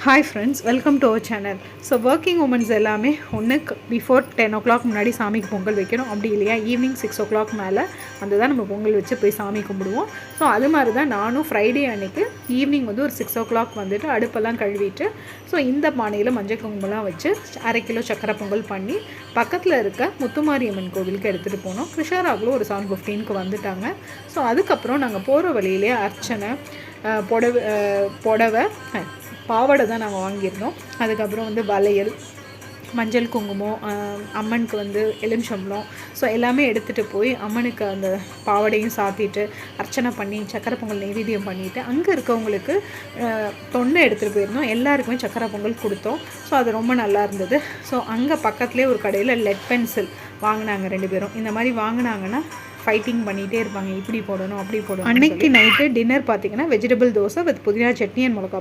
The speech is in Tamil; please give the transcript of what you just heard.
Hi friends, welcome to our channel. So working women's எல்லாமே ஒன்றுக்கு பிஃபோர் 10 o'clock முன்னாடி சாமிக்கு பொங்கல் வைக்கணும். அப்படி இல்லையா ஈவினிங் 6 o'clock மேலே வந்து தான் நம்ம பொங்கல் வச்சு போய் சாமி கும்பிடுவோம். ஸோ அது மாதிரி தான் நானும் ஃப்ரைடே அன்றைக்கி ஈவினிங் வந்து ஒரு 6 o'clock வந்துட்டு அடுப்பெல்லாம் கழுவிட்டு ஸோ இந்த பானையில் மஞ்சள் குங்குமம்லாம் வச்சு 1/2 கிலோ சக்கரை பொங்கல் பண்ணி பக்கத்தில் இருக்க முத்துமாரியம்மன் கோவிலுக்கு எடுத்துகிட்டு போனோம். கிருஷ்ணராகுலும் ஒரு 7:15க்கு வந்துட்டாங்க. ஸோ அதுக்கப்புறம் நாங்கள் போகிற வழியிலே அர்ச்சனை, புடவை பாவாடை தான் நாங்கள் வாங்கியிருந்தோம். அதுக்கப்புறம் வந்து வளையல், மஞ்சள் குங்குமம், அம்மனுக்கு வந்து எலுமிச்சம்பழம், ஸோ எல்லாமே எடுத்துகிட்டு போய் அம்மனுக்கு அந்த பாவாடையும் சாத்திட்டு அர்ச்சனை பண்ணி சக்கரை பொங்கல் நைவேத்தியம் பண்ணிவிட்டு அங்கே இருக்கவங்களுக்கு தொன்னை எடுத்துகிட்டு போயிருந்தோம். எல்லாருக்குமே சக்கரை பொங்கல் கொடுத்தோம். ஸோ அது ரொம்ப நல்லா இருந்தது. ஸோ அங்கே பக்கத்துலேயே ஒரு கடையில் லெட் பென்சில் வாங்கினாங்க 2 பேரும். இந்த மாதிரி வாங்கினாங்கன்னா ஃபைட்டிங் பண்ணிகிட்டே இருப்பாங்க, இப்படி போடணும் அப்படி போடணும். அன்னைக்கு நைட்டு டின்னர் பார்த்திங்கன்னா வெஜிடபிள் தோசை வித் புதினா சட்னி அண்ட் மிளகா